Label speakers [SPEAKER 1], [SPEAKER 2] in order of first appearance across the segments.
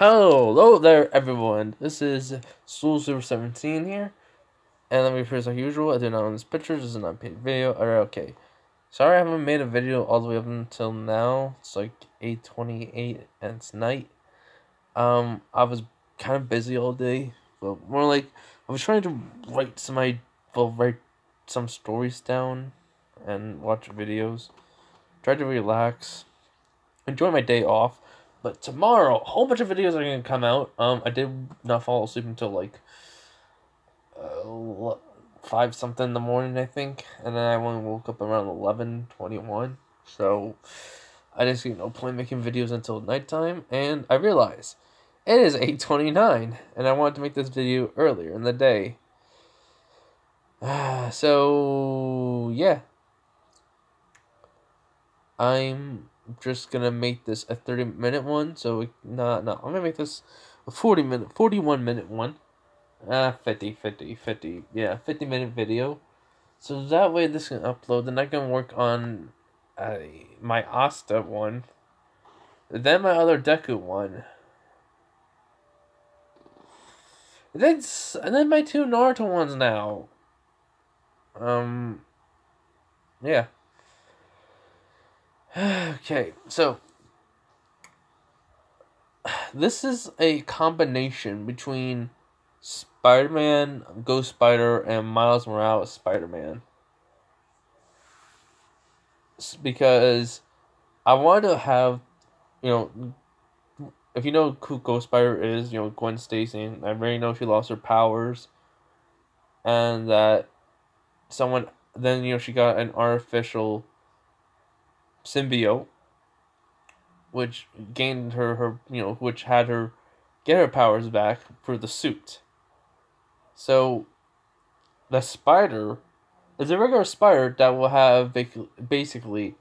[SPEAKER 1] Hello there, everyone. This is Soul017 here, and let me first, like usual, I do not own this picture. This is not a paid video. Alright, okay. Sorry I haven't made a video all the way up until now. It's like 8:28 and it's night. I was kind of busy all day, but more like I was trying to write some stories down and watch videos. Tried to relax, enjoy my day off. But tomorrow, a whole bunch of videos are gonna come out. I did not fall asleep until like 5 something in the morning, I think, and then I only woke up around 11:21. So I didn't see no point making videos until nighttime, and I realized it is 8:29, and I wanted to make this video earlier in the day. So yeah, I'm just gonna make this a 30-minute one. So I'm gonna make this a 41-minute one. 50, yeah, 50-minute video. So that way this can upload. Then I can work on my Asta one, then my other Deku one, and then my 2 Naruto ones now. Yeah. Okay, so this is a combination between Spider-Man, Ghost Spider, and Miles Morales Spider-Man. Because I wanted to have, if you know who Ghost Spider is, Gwen Stacy, I already know she lost her powers, and that then she got an artificial symbiote, which gained which had her get her powers back for the suit. So, the spider is a regular spider that will have basically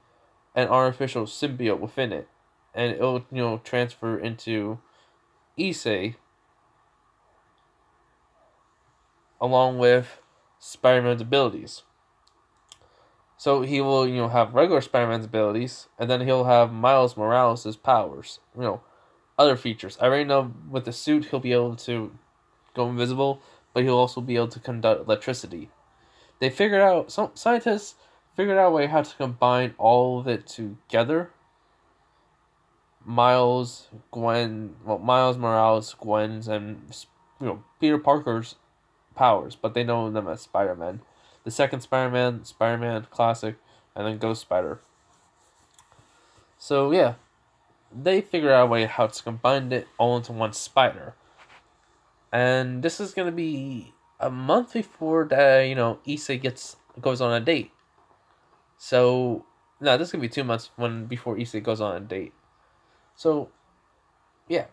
[SPEAKER 1] an artificial symbiote within it, and it'll transfer into Issei along with Spider-Man's abilities. So he will, have regular Spider-Man's abilities, and then he'll have Miles Morales' powers, other features. I already know with the suit he'll be able to go invisible, but he'll also be able to conduct electricity. Some scientists figured out a way how to combine all of it together. Miles Morales, Gwen's, and Peter Parker's powers, but they know them as Spider-Man. The second Spider-Man Classic, and then Ghost Spider. So yeah, they figured out a way how to combine it all into one spider. And this is gonna be a month before that, Issei goes on a date. So no, this is gonna be 2 months before Issei goes on a date. So yeah.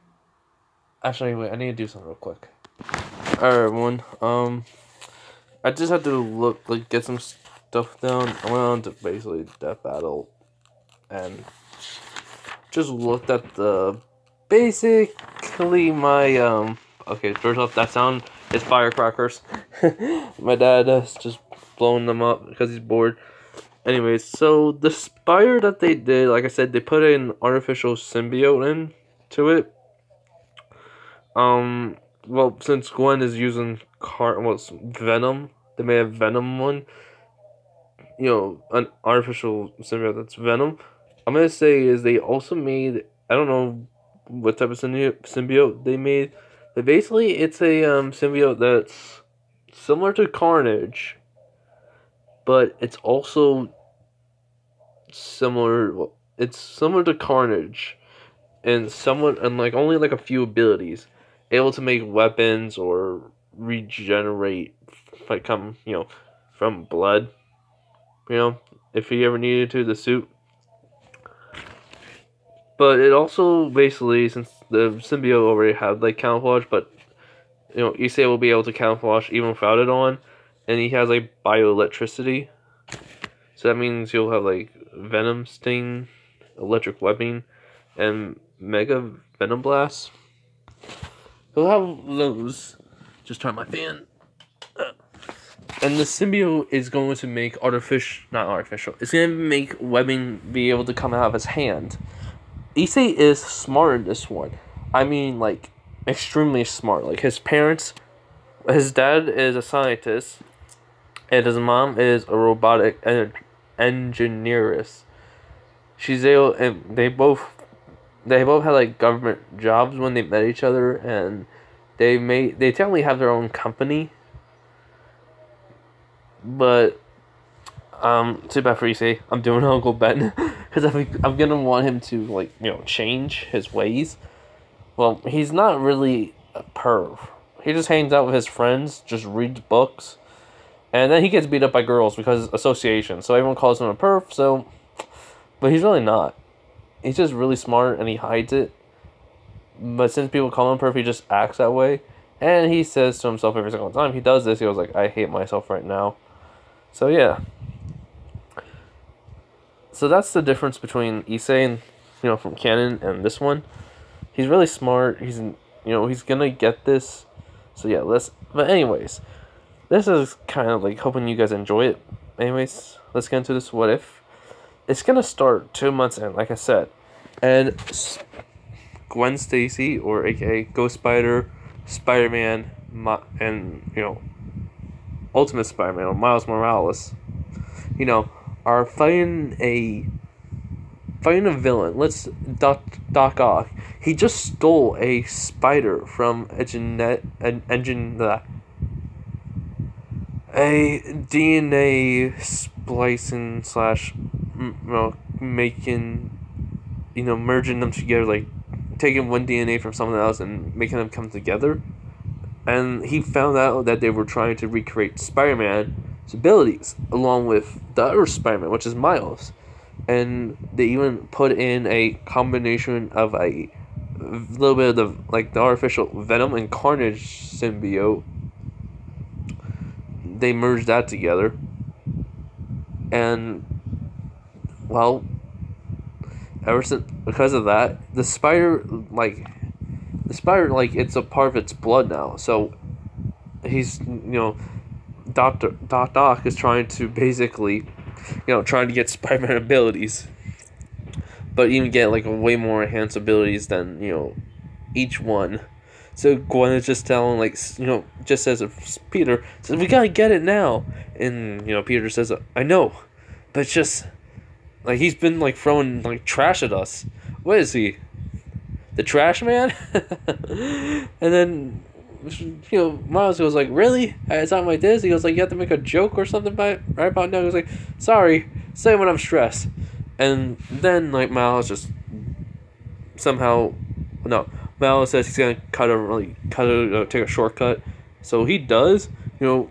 [SPEAKER 1] Actually, wait, I need to do something real quick. Alright, everyone. I just had to get some stuff down. I went on to basically Death Battle and just looked at basically my okay, first off, that sound is firecrackers. My dad has just blown them up because he's bored. Anyways, so the spider that they did, like I said, they put an artificial symbiote into it. Well, since Gwen is using Venom, they made a Venom one. An artificial symbiote that's Venom. I'm gonna say is they also made, I don't know what type of symbiote they made, but basically it's a symbiote that's similar to Carnage, but it's also similar. Well, it's similar to Carnage, and only like a few abilities. Able to make weapons or regenerate, from blood. If he ever needed to, the suit. But it also basically, since the symbiote already had camouflage, but Issei will be able to camouflage even without it on, and he has bioelectricity. So that means you'll have Venom Sting, Electric Webbing, and Mega Venom Blast. He'll have those. Just turn my fan. And the symbiote is going to make it's going to make webbing be able to come out of his hand. Issei is smart in this one. I mean, like, extremely smart. Like, his parents, his dad is a scientist, and his mom is a robotic engineeress. She's able, and they both had like government jobs when they met each other, and they technically have their own company, but too bad for Issei. I'm doing Uncle Ben because I'm gonna want him to like change his ways. Well, he's not really a perv. He just hangs out with his friends, just reads books, and then he gets beat up by girls because association. So everyone calls him a perv. So, but he's really not. He's just really smart and he hides it. But since people call him perv, he just acts that way. And he says to himself every single time he does this, he goes like, "I hate myself right now." So yeah. So that's the difference between Issei and from canon and this one. He's really smart. He's gonna get this. So yeah, but anyways, this is kind of like hoping you guys enjoy it. Anyways, let's get into this what if. It's gonna start 2 months in, like I said. And Gwen Stacy, or aka Ghost Spider, Spider-Man, and Ultimate Spider-Man, or Miles Morales, are fighting a villain. Let's Doc Ock. He just stole a spider from a DNA splicing slash making merging them together, like taking one DNA from someone else and making them come together. And he found out that they were trying to recreate Spider-Man's abilities along with the other Spider-Man, which is Miles. And they even put in a combination of a little bit of the artificial Venom and Carnage symbiote. They merged that together. And well, ever since, because of that, the spider it's a part of its blood now. So he's Doc Ock is trying to basically trying to get Spider-Man abilities, but even get way more enhanced abilities than each one. So Gwen is just telling just says Peter says, "We gotta get it now," and Peter says, "I know, but it's just he's been throwing trash at us. What is he? The trash man?" And then Miles goes "Really? At a time like this?" He goes you have to make a joke or something right about now. He goes "Sorry, say when I'm stressed." And then Miles just somehow Miles says he's gonna take a shortcut. So he does. Doc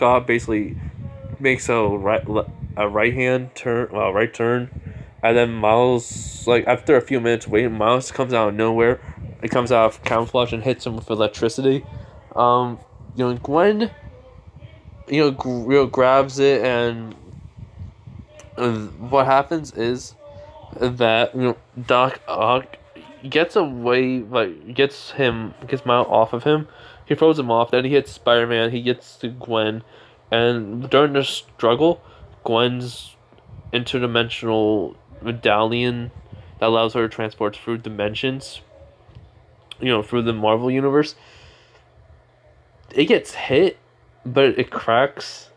[SPEAKER 1] Ock basically makes a right turn, and then Miles after a few minutes waiting, Miles comes out of nowhere. It comes out of camouflage and hits him with electricity. Gwen grabs it, and what happens is that Doc Ock gets Miles off of him. He throws him off. Then he hits Spider-Man. He gets to Gwen, and during the struggle, Gwen's interdimensional medallion that allows her to transport through dimensions, through the Marvel universe, it gets hit, but it cracks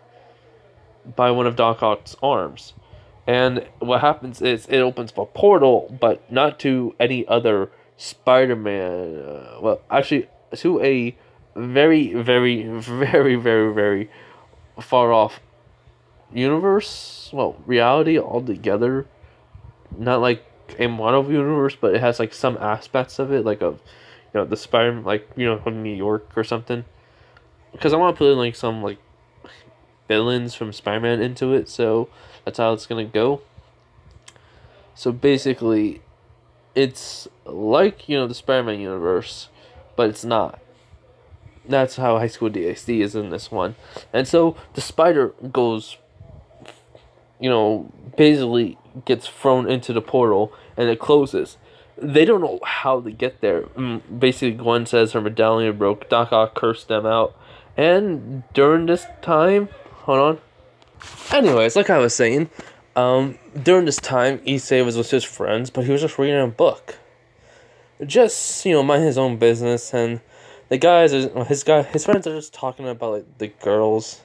[SPEAKER 1] by one of Doc Ock's arms. And what happens is it opens up a portal, but not to any other Spider-Man. Well, actually, to a very, very, very, very, very far off universe. Well, reality altogether. Not like a Marvel universe, but it has some aspects of it, of the Spider-Man, from New York or something. Because I want to put in some villains from Spider-Man into it, so that's how it's gonna go. So basically, it's the Spider-Man universe, but it's not. That's how High School DxD is in this one. And so the spider goes, basically gets thrown into the portal, and it closes. They don't know how to get there. Basically, Gwen says her medallion broke. Doc Ock cursed them out. And during this time, hold on. Anyways, like I was saying, during this time, Issei was with his friends, but he was just reading a book. just, mind his own business, and the his friends are just talking about, like, the girls.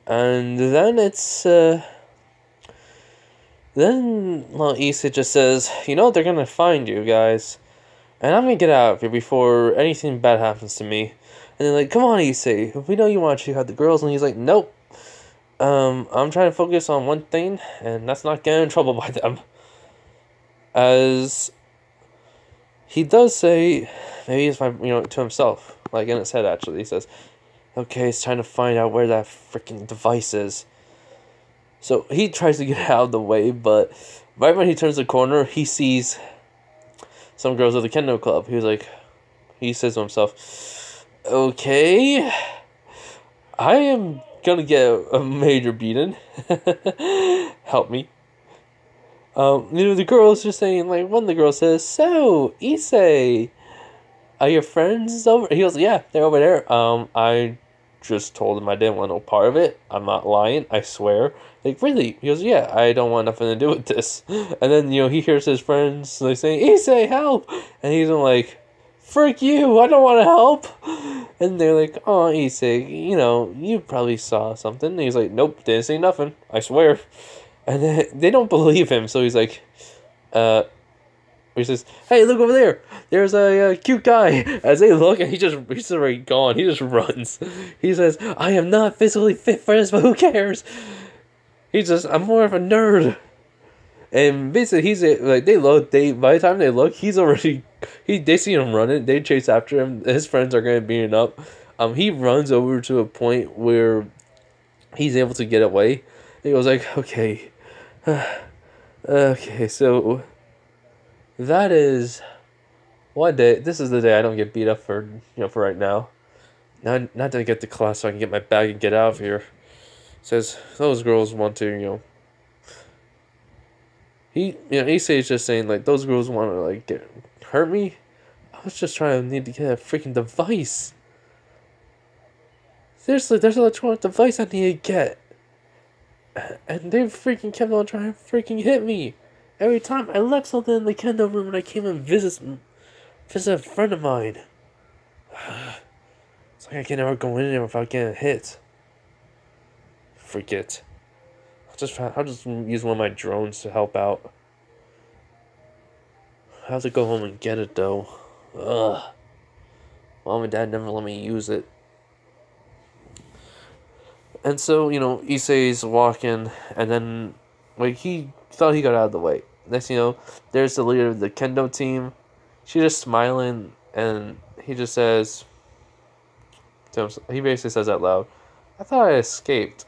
[SPEAKER 1] And then Issa just says, they're gonna find you guys, and I'm gonna get out of here before anything bad happens to me. And they're like, come on, Issa, we know you want to check out the girls. And he's like, nope. I'm trying to focus on one thing, and that's not getting in trouble by them. As he does say, maybe it's to himself, like in his head actually, he says, okay, it's time to find out where that freaking device is. So he tries to get out of the way, but right when he turns the corner, he sees some girls at the kendo club. He says to himself, okay, I am gonna get a major beating. Help me. The girls just saying, like, one of the girls says, so, Issei, are your friends over? He goes, yeah, they're over there. I just told him I didn't want no part of it. I'm not lying, I swear. Like, really? He goes, yeah, I don't want nothing to do with this. And then, he hears his friends, like, saying, Issei, help! And he's like, frick you, I don't want to help! And they're like, oh, Issei, you probably saw something. And he's like, nope, didn't see nothing, I swear. And then they don't believe him, so he's like, he says, hey, look over there. There's a cute guy. As they look, and he's already gone. He just runs. He says, I am not physically fit for this, but who cares? I'm more of a nerd. And basically, by the time they look, he's already, they see him running. They chase after him. His friends are going to beat him up. He runs over to a point where he's able to get away. He goes like, okay, so that is one day. This is the day I don't get beat up for right now. Not that I get to class so I can get my bag and get out of here. Says those girls want to, Issei's just saying, like, those girls want to, like, hurt me. I was just need to get a freaking device. Seriously, there's an electronic device I need to get. And they freaking kept on trying to freaking hit me. Every time I left something in the kendo room when I came and visit a friend of mine. It's like I can never go in there without getting hit. Forget. I'll just use one of my drones to help out. I have to go home and get it though. Ugh. Mom and Dad never let me use it. And so, Issei's walking, and then, like, he thought he got out of the way. Next, there's the leader of the kendo team. She's just smiling, and he just says to himself, he basically says out loud, I thought I escaped.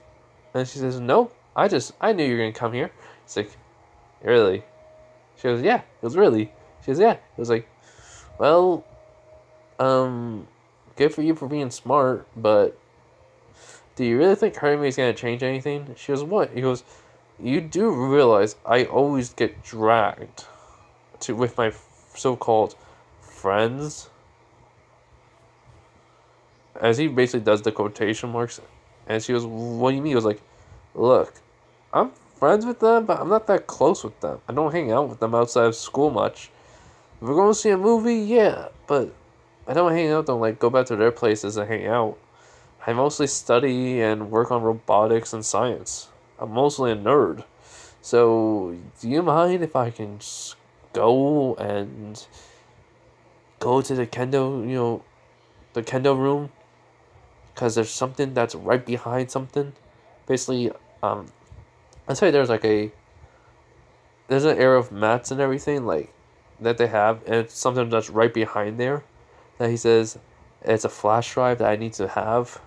[SPEAKER 1] And she says, no, I knew you were going to come here. He's like, really? She goes, yeah. It was really. She goes, yeah. It was like, well, good for you for being smart, but do you really think hurting me is going to change anything? She goes, what? He goes, you do realize I always get dragged with my so-called friends? As he basically does the quotation marks. And she goes, what do you mean? He was like, look, I'm friends with them, but I'm not that close with them. I don't hang out with them outside of school much. If we're going to see a movie, yeah, but I don't hang out with them, like, go back to their places and hang out. I mostly study and work on robotics and science. I'm mostly a nerd. So, do you mind if I can just go to the kendo, the kendo room? Because there's something that's right behind something. Basically, I'd say there's an area of mats and everything, like, that they have, and it's something that's right behind there. That he says, it's a flash drive that I need to have.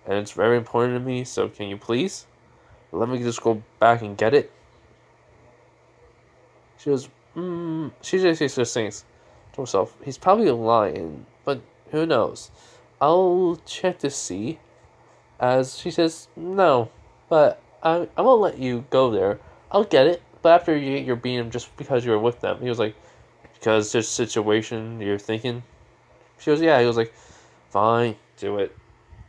[SPEAKER 1] And it's very important to me, so can you please? Let me just go back and get it. She goes, she just thinks to herself, he's probably lying, but who knows? I'll check to see. As she says, no, but I won't let you go there. I'll get it, but after you get your beating just because you were with them. He was like, because this situation you're thinking? She goes, yeah. He was like, fine, do it.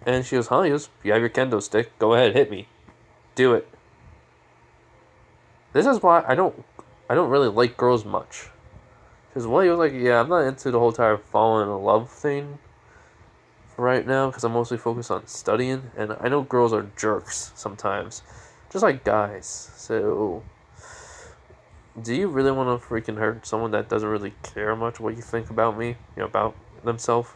[SPEAKER 1] And she goes, huh? He goes, you have your kendo stick. Go ahead, hit me. Do it. This is why I don't really like girls much. Because one, he was like, yeah, I'm not into the whole entire falling in love thing right now because I'm mostly focused on studying, and I know girls are jerks sometimes, just like guys. So, do you really want to freaking hurt someone that doesn't really care much what you think about me, about themselves?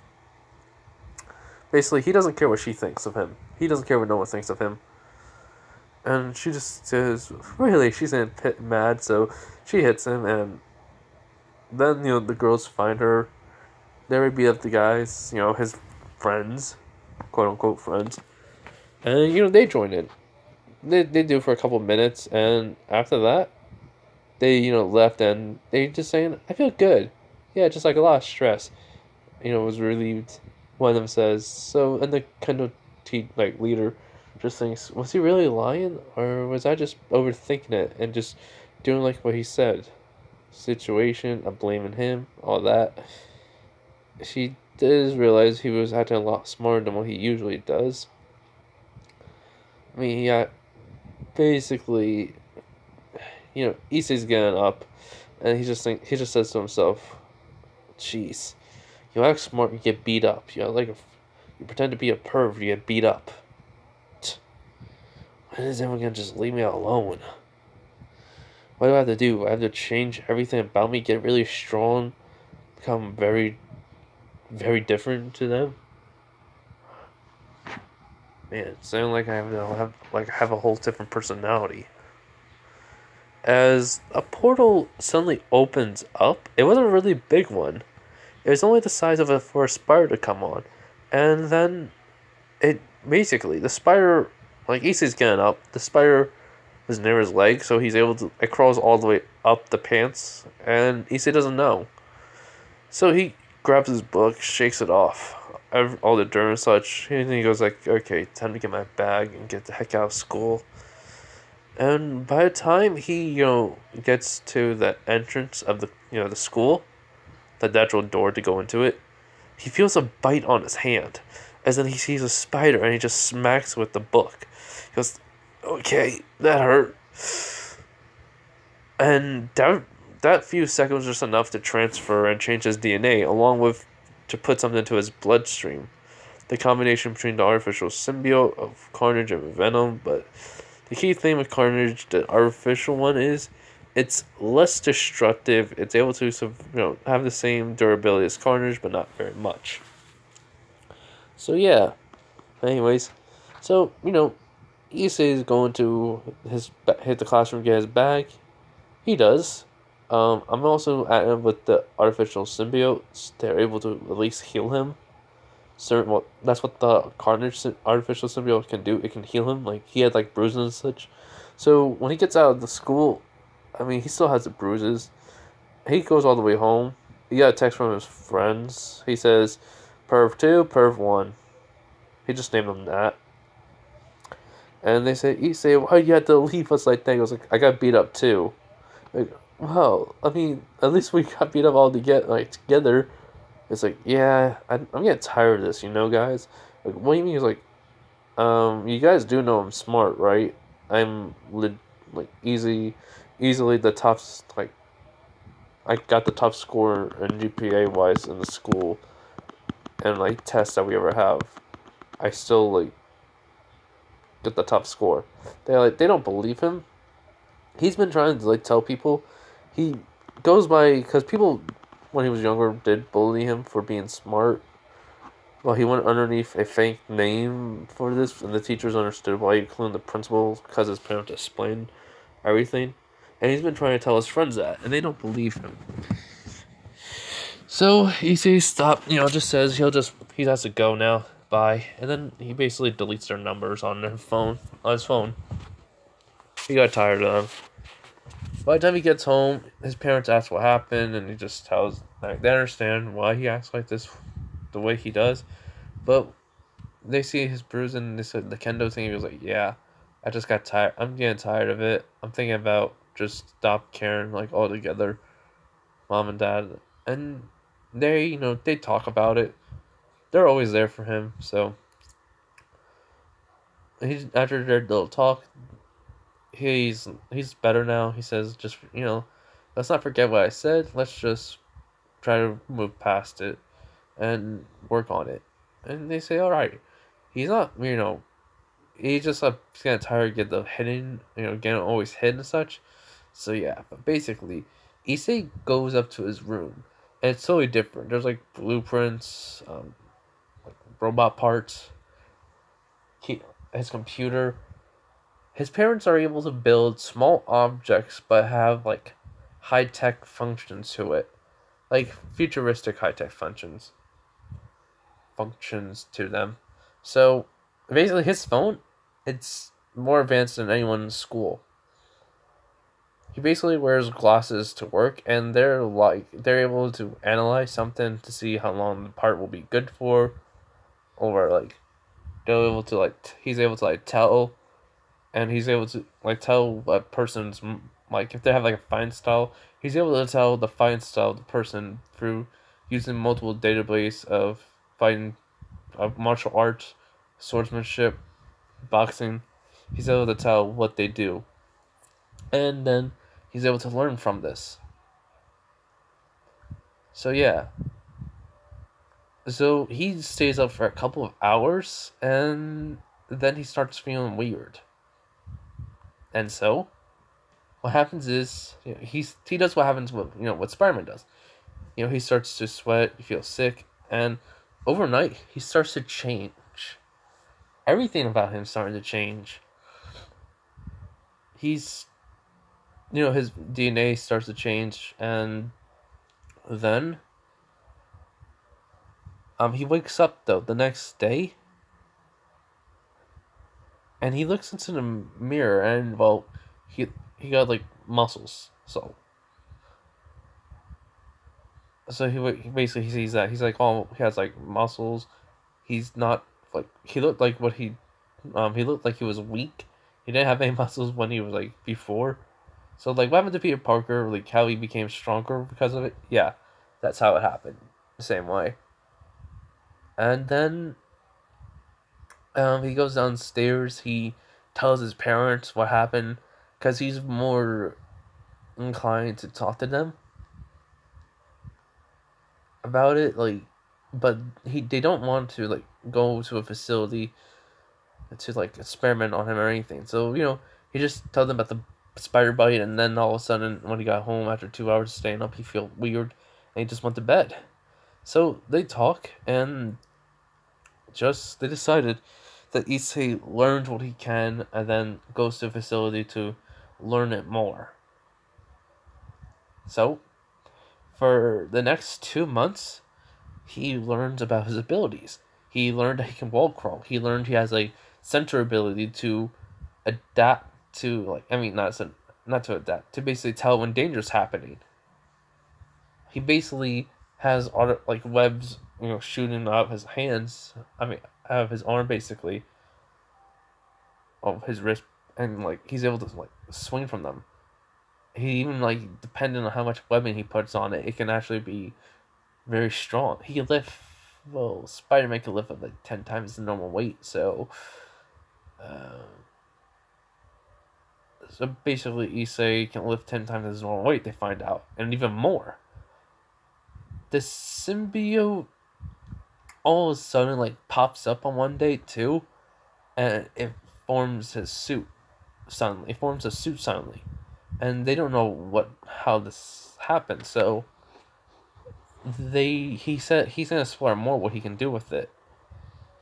[SPEAKER 1] Basically, he doesn't care what she thinks of him. He doesn't care what no one thinks of him. And she just says, really, she's in mad, so she hits him, and then, the girls find her. They would beat up the guys, his friends, quote unquote friends. And, they join in. They do for a couple minutes, and after that, they, left, and they just saying, I feel good. Yeah, just like a lot of stress. Was relieved. One of them says, so, and the kind of leader just thinks, was he really lying? Or was I just overthinking it and just doing like what he said? Situation, I'm blaming him, all that. She does realize he was acting a lot smarter than what he usually does. I mean, yeah, basically, Issei's getting up, and he just says to himself, "Jeez, you act smart, you get beat up. You pretend to be a perv, you get beat up. When is everyone gonna just leave me alone? What do I have to do? I have to change everything about me, get really strong, become very, very different to them." Man, it sounds like I have a whole different personality. As a portal suddenly opens up, it wasn't a really big one. It was only the size of for a spider to come on, and then it basically the spider, like Issei's getting up, the spider was near his leg, so he's able to. It crawls all the way up the pants, and Issei doesn't know. So he grabs his book, shakes it off, all the dirt and such, and he goes like, "Okay, time to get my bag and get the heck out of school." And by the time he, gets to the entrance of the school, the natural door to go into it, he feels a bite on his hand. As then he sees a spider and he just smacks with the book. He goes, "Okay, that hurt." And that few seconds was just enough to transfer and change his DNA, along with to put something into his bloodstream. The combination between the artificial symbiote of Carnage and Venom, but the key thing with Carnage, the artificial one, is it's less destructive. It's able to have the same durability as Carnage, but not very much. So yeah. Anyways, so Issei is going to hit the classroom, get his bag. He does. I'm also at him with the artificial symbiotes. They're able to at least heal him. That's what the Carnage artificial symbiote can do. It can heal him. Like he had bruises and such. So when he gets out of the school, I mean he still has the bruises. He goes all the way home. He got a text from his friends. He says, "Perv 2, Perv 1." He just named them that. And they say, "Why you had to leave us like that?" He goes like, "I got beat up too." Like, well, I mean, at least we got beat up all together. It's like, yeah, I'm getting tired of this, guys. Like, what do you mean? He's like, you guys do know I'm smart, right? I'm easily the top, I got the top score in GPA wise in the school, and tests that we ever have. I still get the top score. They don't believe him. He's been trying to tell people. He goes by because people when he was younger did bully him for being smart. Well, he went underneath a fake name for this, and the teachers understood why, including the principal, because his parents explained everything. And he's been trying to tell his friends that, and they don't believe him. So he says stop. Just says he has to go now. Bye. And then he basically deletes their numbers on his phone. He got tired of them. By the time he gets home, his parents ask what happened, and he just tells they understand why he acts like this, the way he does, but they see his bruise and they said the kendo thing. He was like, "Yeah, I just got tired. I'm getting tired of it. I'm thinking about just stop caring altogether, mom and dad." And they talk about it. They're always there for him. So he's after their little talk. He's better now. He says, "Just let's not forget what I said. Let's just try to move past it and work on it. And they say, all right, he's not, he's just kind of tired of getting the hitting, getting always hit and such. So yeah, but basically, Issei goes up to his room, and it's totally different. There's like blueprints, like robot parts, his computer. His parents are able to build small objects, but have like high tech functions to it, like futuristic high tech functions to them. So basically, his phone, it's more advanced than anyone in school. He basically wears glasses to work, and they're able to analyze something to see how long the part will be good for, or like they're able to he's able to tell, and he's able to tell a person's if they have like a fine style, he's able to tell the fine style of the person through using multiple database of fighting, of martial arts, swordsmanship, boxing. He's able to tell what they do, and then he's able to learn from this. So yeah. So he stays up for a couple of hours, and then he starts feeling weird. And so, what happens is, he does what happens with what Spider-Man does. He starts to sweat, he feels sick, and overnight he starts to change. Everything about him starting to change. He's, his DNA starts to change, and then he wakes up though the next day, and he looks into the mirror, and well, he got like muscles, so he basically he sees that he's like, oh, he has like muscles. He's not like, he looked like he looked like he was weak. He didn't have any muscles when he was like before. So like what happened to Peter Parker, like how he became stronger because of it? Yeah, that's how it happened. The same way. And then he goes downstairs. He tells his parents what happened because he's more inclined to talk to them about it. But they don't want to go to a facility to experiment on him or anything. So he just tells them about the spider bite, and then all of a sudden when he got home after 2 hours of staying up, he felt weird and he just went to bed. So they talk, and they decided that Issei learned what he can and then goes to a facility to learn it more. So for the next 2 months, he learns about his abilities. He learned that he can wall crawl. He learned he has a center ability to adapt to not to adapt, to basically tell when danger's happening. He basically has webs, shooting out of his hands. Out of his arm, basically, of his wrist, and he's able to swing from them. He even depending on how much webbing he puts on it, it can actually be very strong. He can lift. Well, Spider-Man can lift up 10 times the normal weight. So basically, Issei can lift 10 times his normal weight. They find out, and even more. The symbiote all of a sudden pops up on one day too, and it forms his suit suddenly. It forms a suit suddenly, and they don't know how this happened. So he said he's gonna explore more what he can do with it.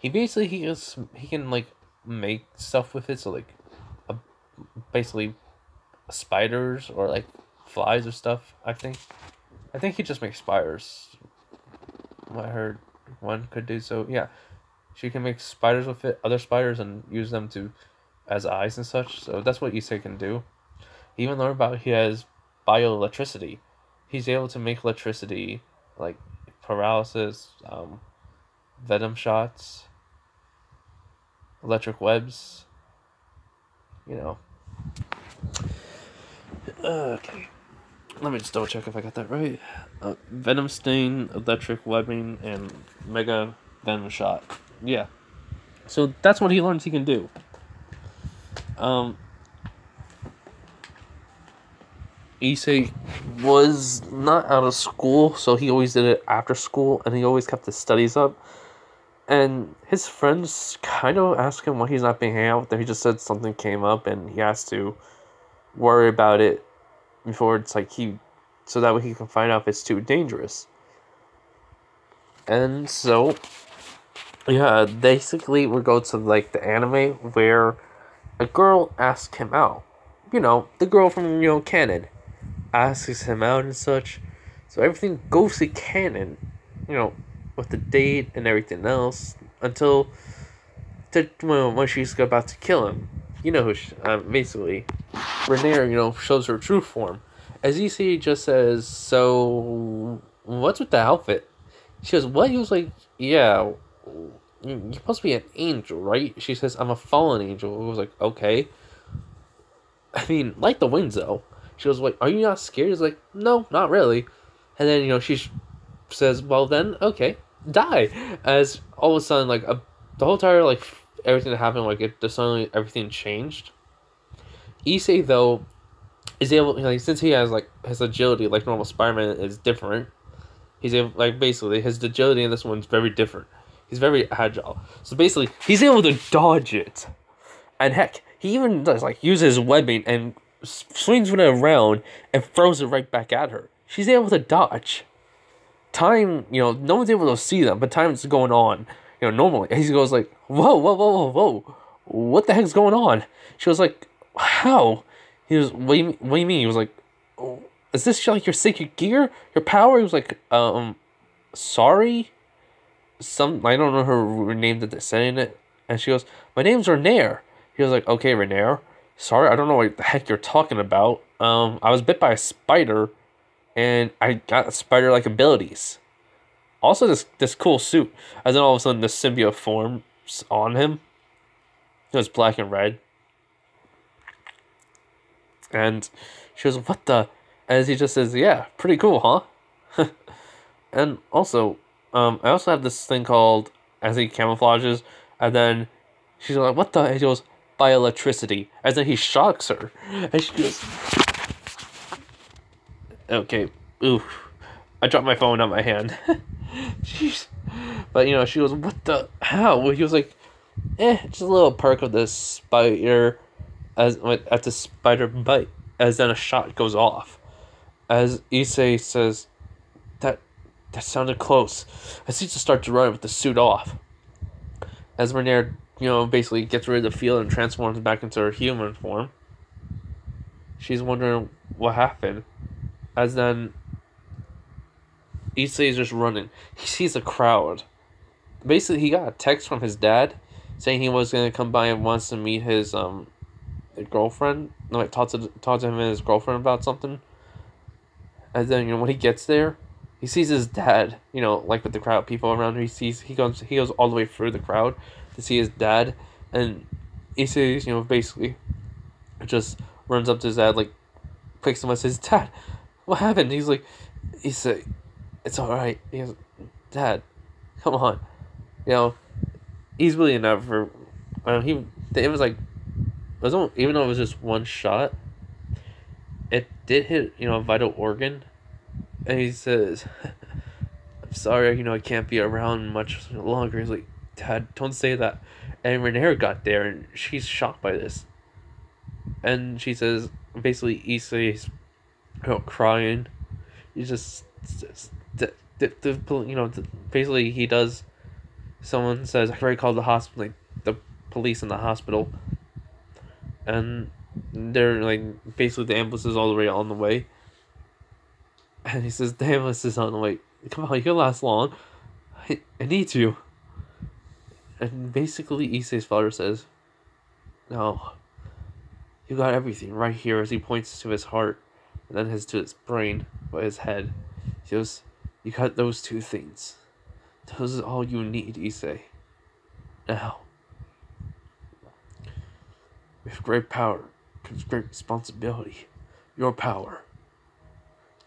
[SPEAKER 1] He can make stuff with it. So basically spiders or flies or stuff. I think he just makes spiders. I heard one could do so. Yeah, she can make spiders with it, other spiders, and use them as eyes and such. So that's what Issei can do. He even learned about he has bioelectricity. He's able to make electricity, like paralysis, venom shots, electric webs. Okay. Let me just double check if I got that right. Venom sting, electric webbing, and mega venom shot. Yeah. So that's what he learns he can do. Issei was not out of school, so he always did it after school, and he always kept his studies up. And his friends kind of asked him why he's not being hanging out with them. He just said something came up, and he has to worry about it before it's like so that way he can find out if it's too dangerous. And so, yeah, basically we go to like the anime where a girl asks him out. You know, the girl from canon asks him out and such. So everything goes to canon, with the date and everything else until when she's about to kill him. You know who basically Renair, shows her true form. As Issei just says, so what's with the outfit? She goes, what? He was like, yeah, you're supposed to be an angel, right? She says, I'm a fallen angel. It was like, okay. I mean, like the winds, though. She goes, like, are you not scared? He's like, no, not really. And then, she says, well, then, okay, die. As all of a sudden, like, the whole entire, like, everything that happened, like, suddenly everything changed. Issei, though, is able, since he has, like, his agility, like normal Spider-Man, is different. He's able, like, basically, his agility in this one's very different. He's very agile. So basically, he's able to dodge it. And heck, he even does, like, use his webbing and swings with it around and throws it right back at her. She's able to dodge. Time, no one's able to see them, but time's going on, normally. And he goes like, whoa, whoa, whoa, whoa, whoa. What the heck's going on? She was like, how? He was, what do you mean? He was like, oh, is this like your sacred gear? Your power? He was like, sorry? I don't know her name that they're saying it. And she goes, my name's Renair. He was like, okay, Renair. Sorry, I don't know what the heck you're talking about. I was bit by a spider, and I got spider-like abilities. Also, this cool suit. And then all of a sudden, the symbiote forms on him. It was black and red. And she goes, what the? As he just says, yeah, pretty cool, huh? And also, I also have this thing called, as he camouflages, and then she's like, what the? And he goes, by electricity. And then he shocks her. And she goes, okay, oof. I dropped my phone on my hand. Jeez. But, she goes, what the? How? He was like, just a little perk of the spider, at the spider bite, as then a shot goes off. As Issei says, that sounded close. As he just starts to run with the suit off. As Renair, basically gets rid of the field and transforms back into her human form. She's wondering what happened. As then, Issei is just running. He sees a crowd. Basically, he got a text from his dad saying he was going to come by and wants to meet his girlfriend. Like, talk to him and his girlfriend about something. And then, when he gets there, he sees his dad, like with the crowd, people around him. He goes all the way through the crowd to see his dad. And Issei, basically just runs up to his dad, like, picks him up and says, Dad, what happened? He's like, Issei, it's alright. He goes, Dad, come on. He's really never. It was like, even though it was just one shot, it did hit, a vital organ. And he says, I'm sorry, I can't be around much longer. He's like, Dad, don't say that. And Renair got there, and she's shocked by this. And she says, basically, Issei's crying. He just, basically, he does. Someone says, I already called the hospital, like, the police in the hospital. And they're, like, basically, the ambulance is all the way on the way. And he says, the ambulance is on the way. Come on, you can last long. I need you. And basically, Issei's father says, no, you got everything right here, as he points to his heart, and then to his brain, by his head. He goes, you got those two things. Those is all you need, Issei. Now, with great power comes great responsibility. Your power.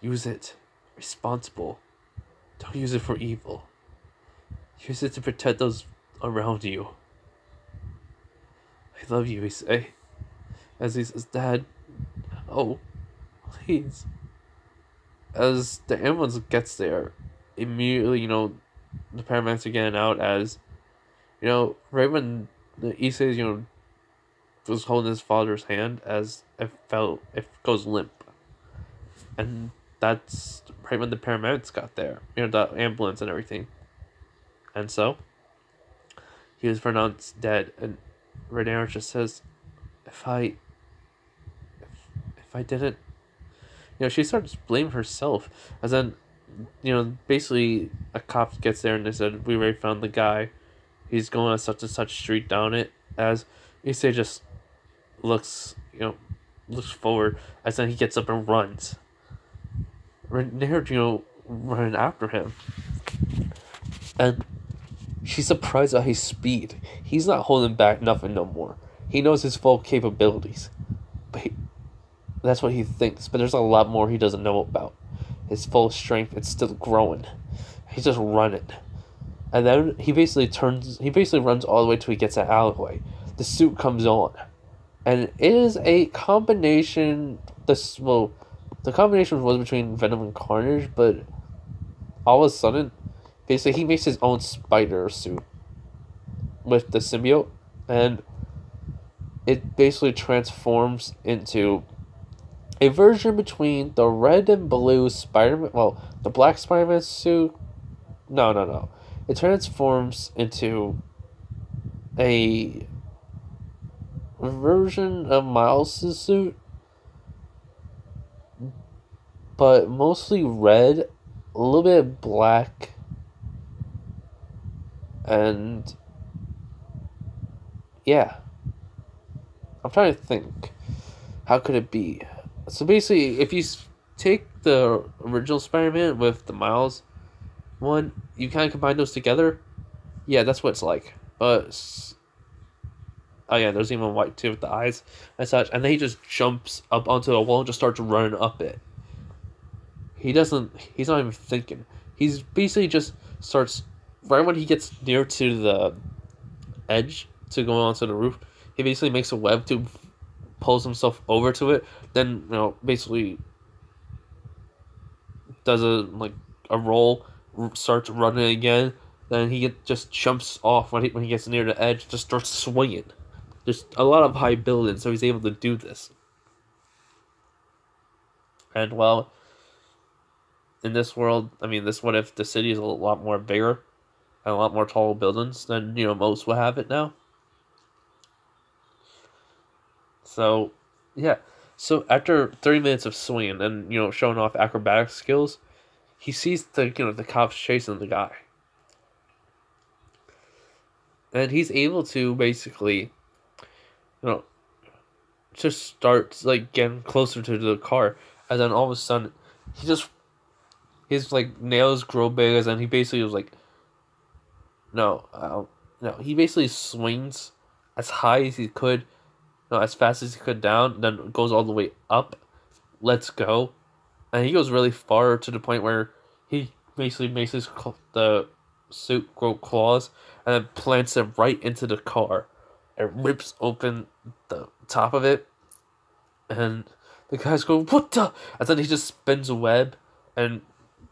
[SPEAKER 1] Use it responsible. Don't use it for evil. Use it to protect those around you. I love you, Issei. As he says, Dad, oh, please. As the ambulance gets there, immediately, the paramedics are getting out as, right when the Issei, was holding his father's hand as it goes limp. And that's right when the paramedics got there, the ambulance and everything. And so, he was pronounced dead, and Rhaenyra just says, if I didn't, she starts blaming herself, as then, basically a cop gets there and they said, we already found the guy, he's going on such and such street down it, as Issei just looks forward, as then he gets up and runs. Rhaenyra, running after him. And she's surprised at his speed. He's not holding back nothing no more. He knows his full capabilities. But that's what he thinks. But there's a lot more he doesn't know about. His full strength, it's still growing. He's just running. And then he basically runs all the way till he gets an alleyway. The suit comes on. And it is a combination. The combination was between Venom and Carnage, but all of a sudden, basically, he makes his own spider suit with the symbiote, and it basically transforms into a version between the red and blue Spider-Man, the black Spider-Man suit. No. It transforms into a version of Miles' suit, but mostly red, a little bit black, and yeah. I'm trying to think. How could it be? So basically, if you take the original Spider-Man with the Miles one, you kind of combine those together. Yeah, that's what it's like. But oh yeah, there's even white too with the eyes and such. And then he just jumps up onto a wall and just starts running up it. He's not even thinking. He's basically just starts, right when he gets near to the edge to go onto the roof, he basically makes a web to pulls himself over to it, then basically does a roll, starts running again, then he just jumps off when he gets near the edge, just starts swinging. There's a lot of high building, so he's able to do this. And in this world, this what if the city is a lot more bigger and a lot more tall buildings than most will have it now. So, yeah. So after 30 minutes of swinging and showing off acrobatic skills, he sees the cops chasing the guy, and he's able to basically, just start getting closer to the car, and then all of a sudden, his nails grow big, and then he basically was no, he basically swings as high as he could. As fast as he could down, then goes all the way up, lets go, and he goes really far to the point where he basically makes the suit grow claws and then plants it right into the car and rips open the top of it, and the guys go, what the? And then he just spins a web and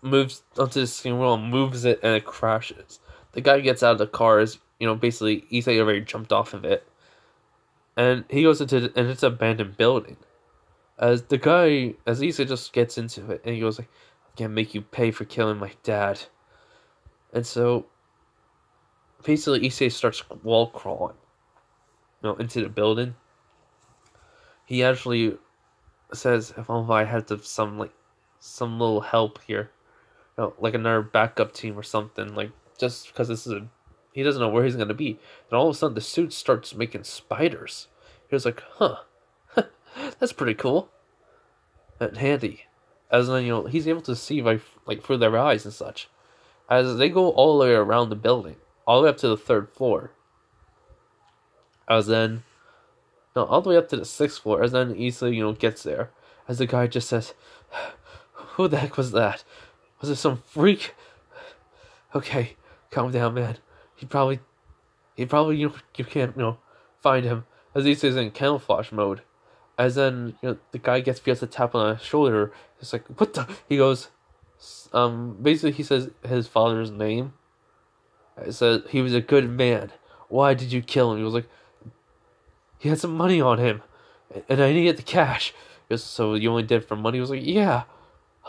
[SPEAKER 1] moves onto the steering wheel and moves it, and it crashes. The guy gets out of the car as basically Issei already jumped off of it. And he goes into and it's an abandoned building. As Issei just gets into it, and he goes I can't make you pay for killing my dad. And so, basically, Issei starts wall crawling, into the building. He actually says, if only I had some little help here, another backup team or something, just because he doesn't know where he's going to be. Then all of a sudden, the suit starts making spiders. He was like, huh, that's pretty cool. And handy. As then, he's able to see through their eyes and such. As they go all the way around the building, all the way up to the 3rd floor. As then, all the way up to the 6th floor. As then Issei, gets there. As the guy just says, who the heck was that? Was it some freak? Okay, calm down, man. He probably, you can't, find him. As Issei's in camouflage mode. As then, the guy feels a tap on his shoulder. It's like, what the? He goes, basically he says his father's name. It says he was a good man. Why did you kill him? He was like, he had some money on him, and I needed the cash. He goes, so you only did it for money? He was like, yeah.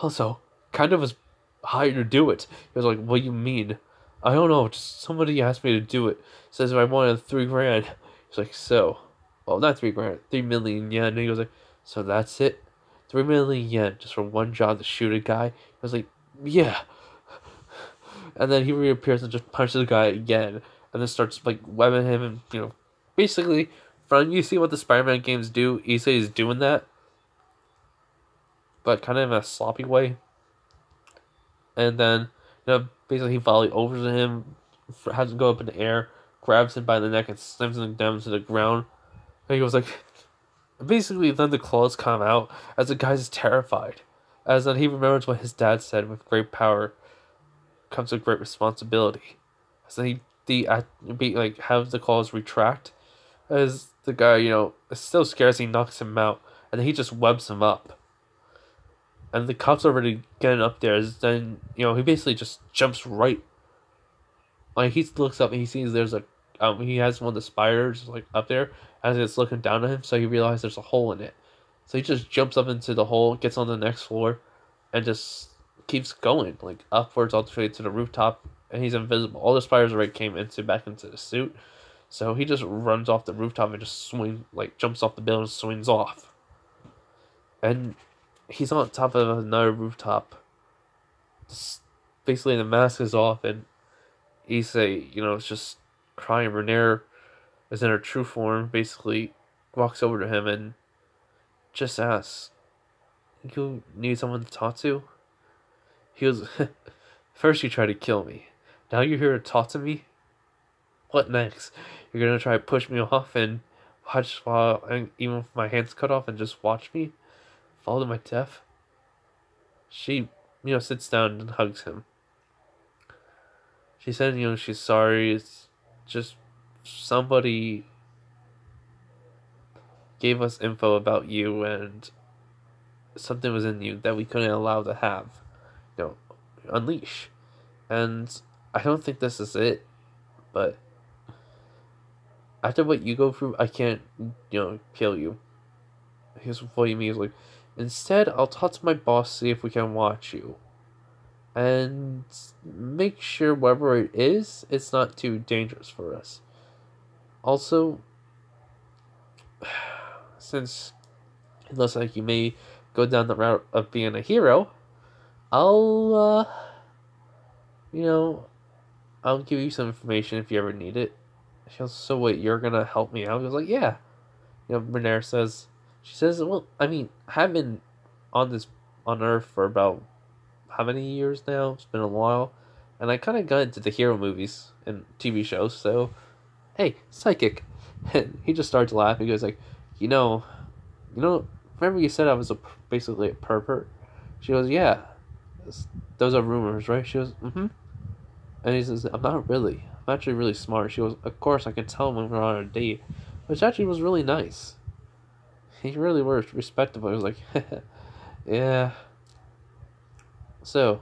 [SPEAKER 1] Also, kind of was hired to do it. He was like, what do you mean? I don't know, just somebody asked me to do it. Says if I wanted 3 grand. He's like, so, well, not 3 grand, 3 million yen. And he goes like, so that's it? 3 million yen just for one job to shoot a guy? He was like, yeah. And then he reappears and just punches the guy again, and then starts like webbing him, and basically, from you see what the Spider-Man games do. Issei is doing that, but kind of in a sloppy way. And then, basically he volley over to him, has him go up in the air, grabs him by the neck, and slams him down to the ground. And he goes like, basically then the claws come out as the guy's terrified. As then he remembers what his dad said: with great power comes with great responsibility. So have the claws retract, as the guy is still scared as he knocks him out, and then he just webs him up. And the cops are already getting up there. As then he basically just jumps right. Like he looks up and he sees there's a he has one of the spiders like up there as it's looking down at him. So he realizes there's a hole in it. So he just jumps up into the hole, gets on the next floor, and just keeps going like upwards all the way to the rooftop. And he's invisible. All the spiders already came back into the suit. So he just runs off the rooftop and just jumps off the building and swings off. And he's on top of another rooftop. Basically, the mask is off, and Issei, is just crying. Renair is in her true form, basically walks over to him and just asks, you need someone to talk to? He was, first you tried to kill me. Now you're here to talk to me? What next? You're gonna try to push me off and watch even with my hands cut off, and just watch me fall to my death? She, sits down and hugs him. She said, she's sorry. It's just somebody gave us info about you, and something was in you that we couldn't allow to have, unleash. And I don't think this is it, but after what you go through, I can't, kill you. Here's what you mean. He's like, instead, I'll talk to my boss, see if we can watch you. And make sure whatever it is, it's not too dangerous for us. Also, since it looks like you may go down the route of being a hero, I'll give you some information if you ever need it. She goes, so wait, you're gonna help me out? He was like, yeah. Renair says, well, I mean, I have been on Earth for about how many years now? It's been a while. And I kind of got into the hero movies and TV shows, so, hey, psychic. And he just starts laughing. He goes like, remember you said I was basically a pervert? She goes, yeah. Those are rumors, right? She goes, mm-hmm. And he says, I'm not really. I'm actually really smart. She goes, of course, I can tell when we're on a date. Which actually was really nice. He really was respectable. He was like, yeah. So,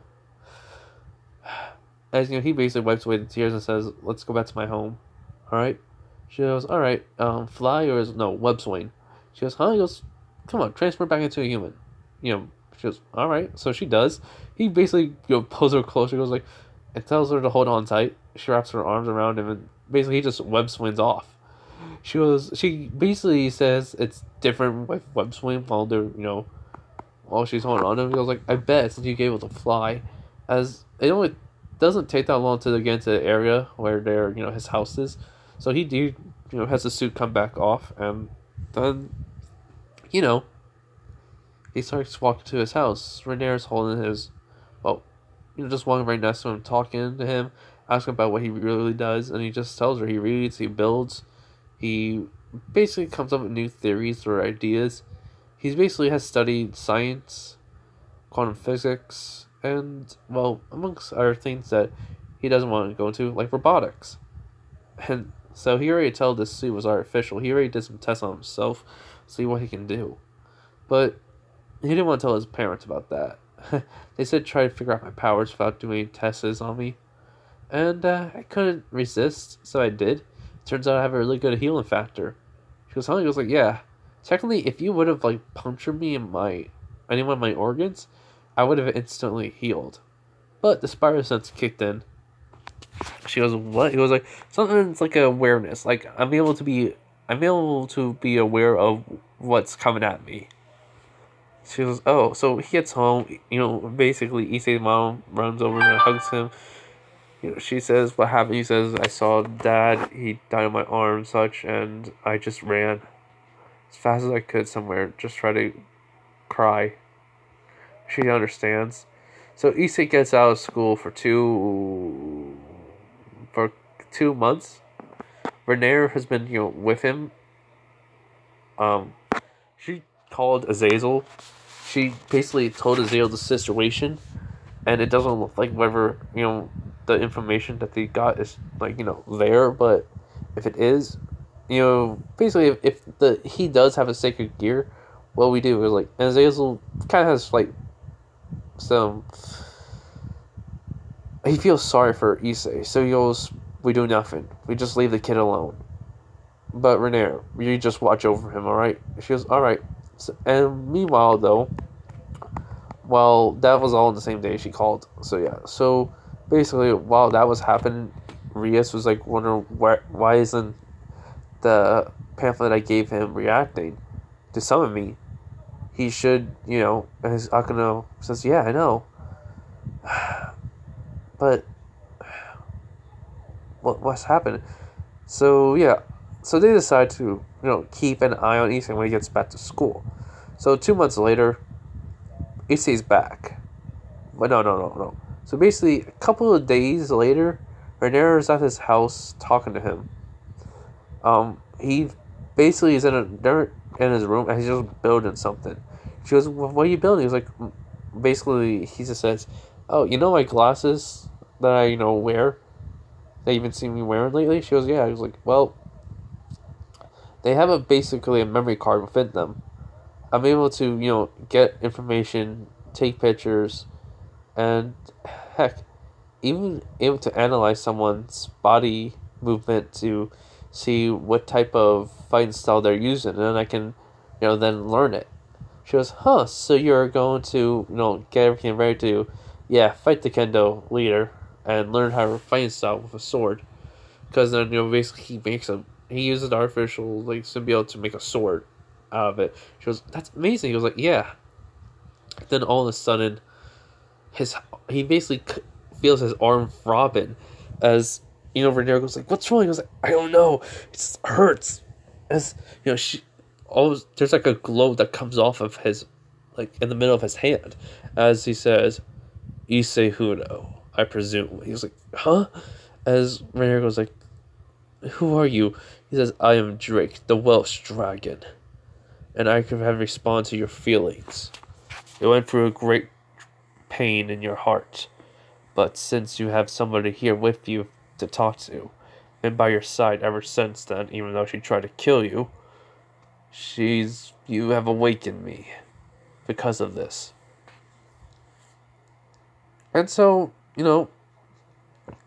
[SPEAKER 1] as he basically wipes away the tears and says, let's go back to my home. Alright? She goes, alright, fly or no, web swing. She goes, huh? He goes, come on, transfer back into a human. She goes, alright. So she does. He basically pulls her closer, goes like, and tells her to hold on tight. She wraps her arms around him, and basically he just web swings off. She basically says it's different with web swing while they're, while she's holding on to him. He goes like, I bet since you gave it to fly, as it only doesn't take that long to get into the area where his house is. So he has the suit come back off, and then, he starts walking to his house. Renair's holding his, just walking right next to him, talking to him, asking about what he really does, and he just tells her he reads, he builds, he basically comes up with new theories or ideas. He basically has studied science, quantum physics, and, amongst other things that he doesn't want to go into, like robotics. And So he already told this suit was artificial. He already did some tests on himself, see what he can do. But he didn't want to tell his parents about that. They said try to figure out my powers without doing tests on me. And I couldn't resist, so I did. Turns out I have a really good healing factor. She was telling me, I was like, yeah. Technically, if you would have like punctured me in any one of my organs, I would have instantly healed. But the spider sense kicked in. She goes, what? He was like, something's like awareness. Like I'm able to be aware of what's coming at me. She goes, oh, so he gets home, basically Issei's mom runs over and hugs him. She says, what happened? He says, I saw Dad, he died on my arm and such, and I just ran as fast as I could somewhere, just try to cry. She understands. So Issei gets out of school for 2 months. Renair has been, with him. She called Azazel. She basically told Azazel the situation, and it doesn't look like whether, the information that they got is, like, there, but if it is, basically, if he does have a sacred gear, what we do is, like, and Azazel kind of has, like, he feels sorry for Issei, so he goes, we do nothing. We just leave the kid alone. But Renair, you just watch over him, alright? She goes, alright. So, and meanwhile, though, while that was all on the same day, she called. So, yeah. So, basically, while that was happening, Rias was, like, wondering, why isn't the pamphlet I gave him reacting to summon me? He should, and his Akano says, yeah, I know. But what's happened? So yeah, so they decide to keep an eye on Issei when he gets back to school. So 2 months later, Issei's back, but no. So basically, a couple of days later, Renair is at his house talking to him. He basically is in his room and he's just building something. She goes, well, what are you building? He's like, basically, he just says, oh, my glasses that I, wear, that you've been seeing me wearing lately? She goes, yeah. He was like, well, they have basically a memory card within them. I'm able to, get information, take pictures, and heck, even able to analyze someone's body movement to see what type of fighting style they're using, and then I can, then learn it. She goes, huh, so you're going to, get everything ready to, fight the kendo leader and learn how to fight style with a sword. Because then, basically he uses the artificial, like, symbiote to make a sword out of it. She goes, that's amazing. He was like, yeah. Then all of a sudden, he basically feels his arm throbbing as, Renair goes like, what's wrong? He goes like, I don't know. It just hurts. As, there's like a glow that comes off of his, like, in the middle of his hand. As he says, Issei Huno, I presume. He was like, huh? As Renair goes like, who are you? He says, I am Drake, the Welsh dragon, and I can respond to your feelings. You went through a great pain in your heart, but since you have somebody here with you to talk to, and by your side ever since then, even though she tried to kill you, you have awakened me because of this. And so,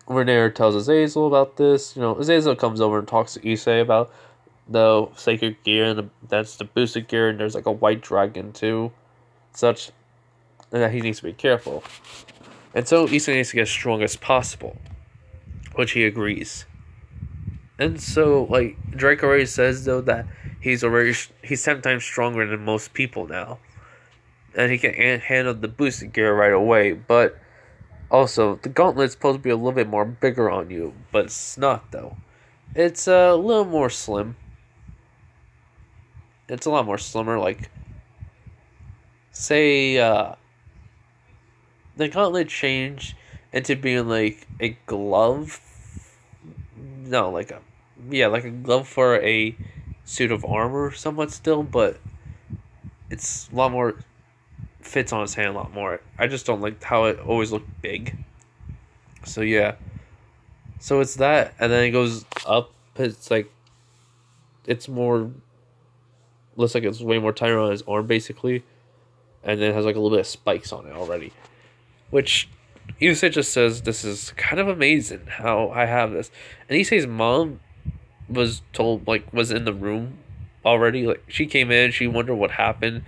[SPEAKER 1] Renair tells Azazel about this. Azazel comes over and talks to Issei about the sacred gear, and that's the boosted gear, and there's like a white dragon too, such, and that he needs to be careful. And so Issei needs to get as strong as possible, which he agrees. And so, like, Drake already says though that he's 10 times stronger than most people now, and he can handle the boosted gear right away, but also, the gauntlet's supposed to be a little bit more bigger on you, but it's not, though. It's a little more slim. It's a lot more slimmer, like, say, the gauntlet changed into being, like, a glove. No, like a glove for a suit of armor, somewhat still, but it's a lot more, fits on his hand a lot more. I just don't like how it always looked big. So yeah. So it's that, and then it goes up but it's like it's more looks like it's way more tighter on his arm basically, and then it has like a little bit of spikes on it already, which Issei just says this is kind of amazing how I have this, and Issei's mom was told like was in the room already, like she came in, she wondered what happened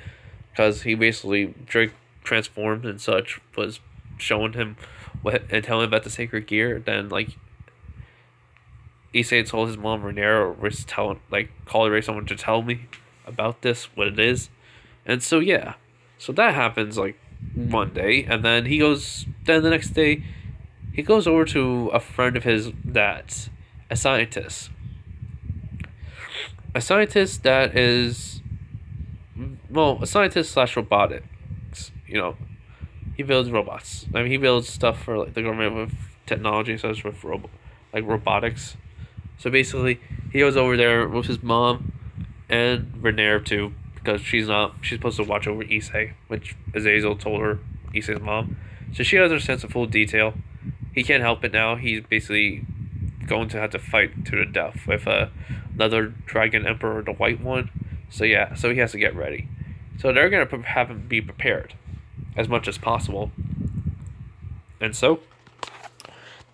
[SPEAKER 1] because he basically Drake transformed and such was showing him what and telling him about the sacred gear. Then like Issei told his mom Renero was telling like called someone to tell me about this what it is, and so yeah, so that happens like one day, and then he goes. Then the next day, he goes over to a friend of his dad's, a scientist. A scientist that is, well, a scientist slash robotics. You know, he builds robots. I mean, he builds stuff for like the government with technology, such with like robotics. So basically, he goes over there with his mom and Renere too, because she's supposed to watch over Issei, which Azazel told her, Issei's mom. So she understands the full detail. He can't help it now. He's basically going to have to fight to the death with another dragon emperor, the white one. So yeah, so he has to get ready. So they're gonna have him be prepared as much as possible. And so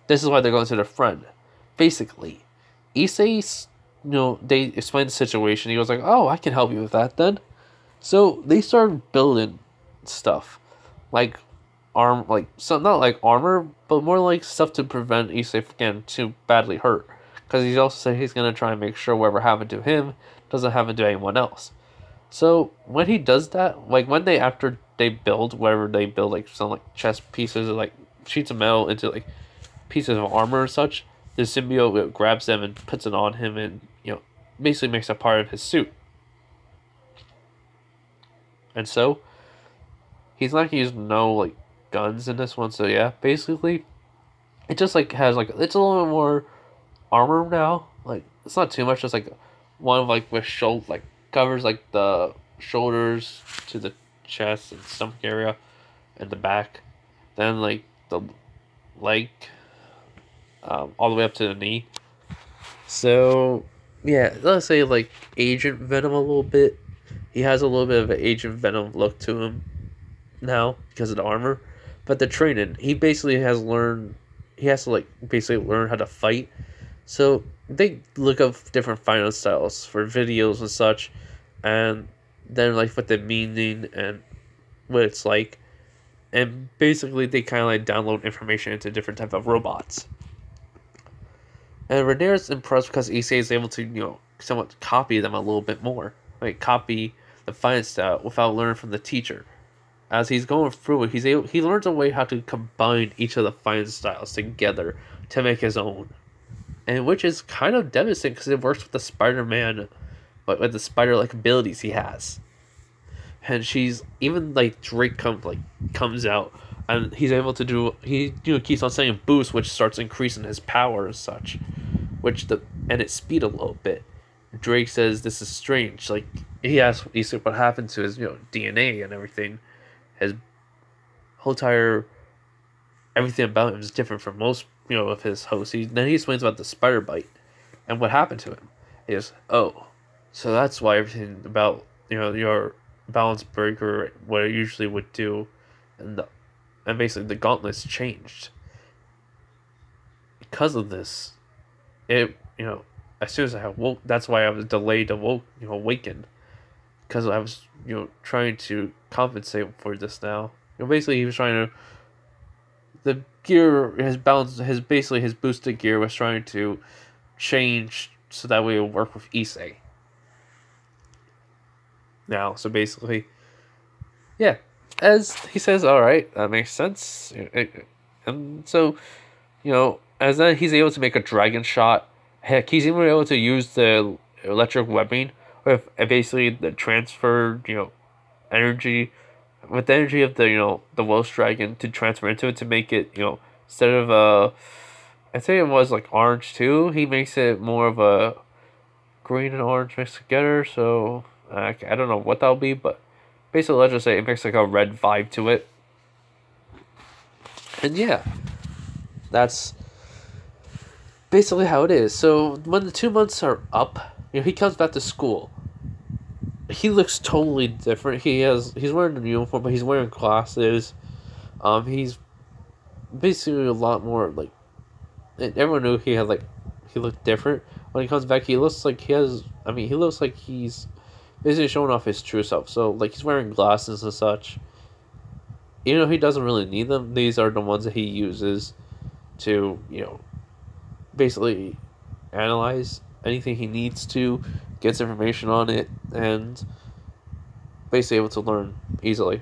[SPEAKER 1] this is why they're going to their friend. Basically, Issei, they explain the situation. He goes like, "Oh, I can help you with that then." So they start building stuff, like not like armor, but more like stuff to prevent Issei from getting too badly hurt. Because he's also said he's gonna try and make sure whatever happened to him doesn't happen to anyone else. So when he does that, like when after they build whatever they build, like some like chest pieces or like sheets of metal into like pieces of armor or such, the symbiote grabs them and puts it on him, and basically makes a part of his suit. And so he's not gonna use no like guns in this one. So yeah, basically it just like has like it's a little bit more armor now. Like it's not too much. Just like one of like with shoulder like covers like the shoulders to the chest and stomach area and the back. Then like the leg, all the way up to the knee. So yeah, let's say like Agent Venom a little bit. He has a little bit of an Agent Venom look to him now because of the armor. But the training, he basically has learned. He has to like basically learn how to fight. So they look up different fighting styles for videos and such, and then like what the meaning and what it's like, and basically they kind of like download information into different type of robots. And Renere's impressed because Issei is able to somewhat copy them a little bit more, like copy the fighting style without learning from the teacher. As he's going through it, he learns a way how to combine each of the fighting styles together to make his own, and which is kind of devastating because it works with the Spider-Man, but with the spider-like abilities he has. And she's even like Drake comes out, and he's able to do keeps on saying boost, which starts increasing his power and such, and its speed a little bit. Drake says this is strange. Like he asks Issei what happened to his DNA and everything. His whole entire everything about him is different from most of his hosts. Then he explains about the spider bite and what happened to him. He goes, "Oh, so that's why everything about your balance breaker, what it usually would do, and basically the gauntlets changed because of this. It as soon as I woke, that's why I was delayed to awaken, because I was trying to compensate for this now. Basically he was trying to the gear his balance his basically his boosted gear was trying to change so that way it would work with Issei. Now, so basically, yeah, as he says, all right, that makes sense. And so, as then he's able to make a dragon shot. Heck, he's even able to use the electric webbing with basically the transfer, energy, with the energy of the Welsh dragon to transfer into it to make it, instead of I'd say it was like orange too. He makes it more of a green and orange mixed together. So I don't know what that'll be, but basically let's just say it makes like a red vibe to it. And yeah, that's basically how it is. So when the 2 months are up, he comes back to school. He looks totally different. He's wearing a uniform, but he's wearing glasses. He's basically a lot more like. Everyone knew he looked different. When he comes back, he looks like he has. I mean, he looks like he's basically showing off his true self. So like he's wearing glasses and such. Even though he doesn't really need them, these are the ones that he uses to basically analyze anything he needs to, gets information on it, and basically able to learn easily.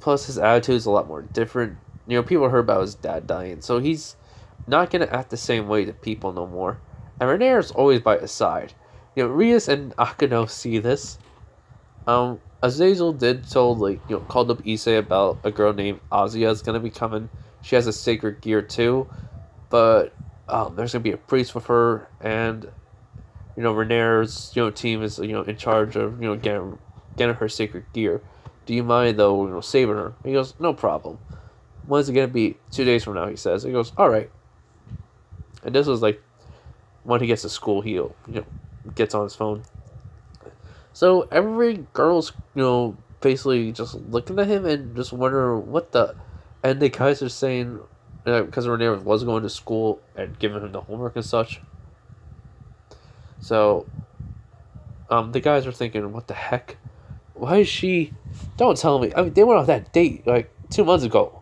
[SPEAKER 1] Plus, his attitude is a lot more different. People heard about his dad dying, so he's not gonna act the same way to people no more. And Renere's always by his side. Rias and Akano see this. Azazel called up Issei about a girl named Azia is gonna be coming. She has a sacred gear too, but there's gonna be a priest with her, and Renere's team is in charge of getting her sacred gear. Do you mind though saving her? He goes, no problem. When is it gonna be? 2 days from now, he says. He goes, all right. And this was like when he gets to school, he gets on his phone. So every girl's basically just looking at him and just wondering what the. And the guys are saying because Renere was going to school and giving him the homework and such. So the guys are thinking, what the heck? Why is she? Don't tell me. I mean, they went on that date like 2 months ago,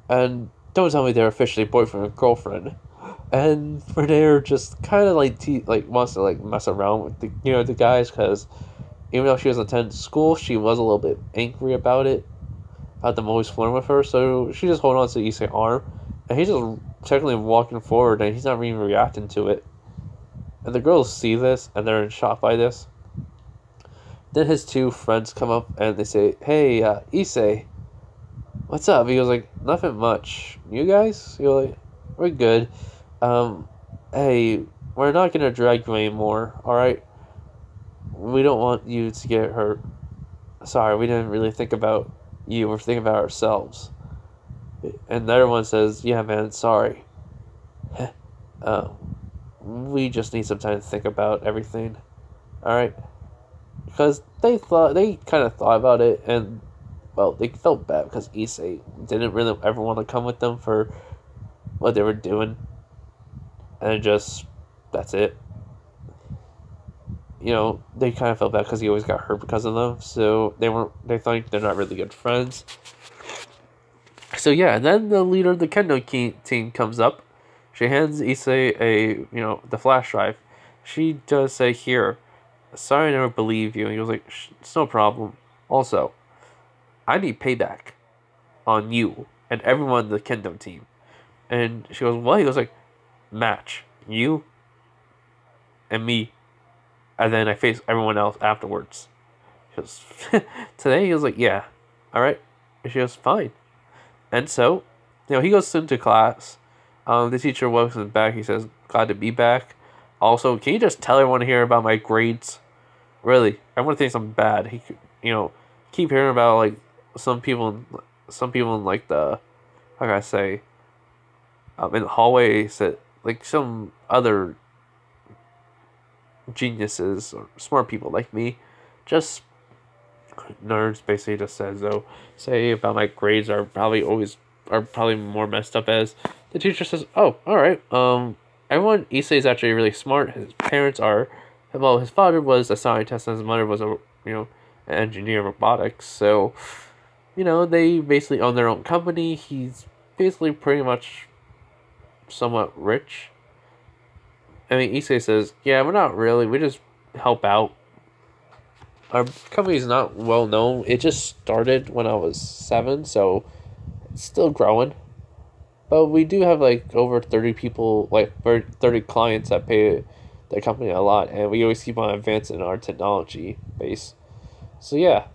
[SPEAKER 1] and don't tell me they're officially boyfriend and girlfriend. And Renere just kind of wants to mess around with the guys, because even though she doesn't attend school, she was a little bit angry about it, about them always flirting with her. So she just holding on to Issei's arm, and he's just technically walking forward, and he's not even reacting to it. And the girls see this, and they're in shock by this. Then his two friends come up and they say, "Hey, Issei, what's up?" He goes like, "Nothing much. You guys?" He goes like, "We're good. Hey, we're not gonna drag you anymore, alright? We don't want you to get hurt. Sorry, we didn't really think about you. We're thinking about ourselves." And the other one says, "Yeah, man, sorry. We just need some time to think about everything, alright?" Because they kind of thought about it, and well, they felt bad because Issei didn't really ever want to come with them for what they were doing, and that's it. They kind of felt bad because he always got hurt because of them, so they think they're not really good friends. So yeah, and then the leader of the Kendo team comes up. She hands Issei the flash drive. She does say, "Here. Sorry I never believed you." And he goes like, "It's no problem. Also, I need payback on you and everyone in the Kendo team." And she goes, "What?" He goes like, "Match. You and me. And then I face everyone else afterwards." She goes, "Today?" He goes like, "Yeah. Alright." And she goes, "Fine." And so, he goes into class. The teacher welcomes him back. He says, "Glad to be back. Also, can you just tell everyone here about my grades? Really, I want to think something bad." He, keep hearing about some people in like the, how can I say, in the hallways that some other geniuses or smart people like me, just nerds, basically just says say about my grades are probably more messed up. As the teacher says, "Oh, all right. Everyone, Issei is actually really smart. His parents are, well, his father was a scientist and his mother was an engineer of robotics. So, they basically own their own company. He's basically pretty much somewhat rich." I mean, Issei says, "Yeah, we're not really. We just help out. Our company is not well known. It just started when I was 7, so it's still growing. But we do have over 30 people, 30 clients that pay the company a lot, and we always keep on advancing our technology base." So yeah,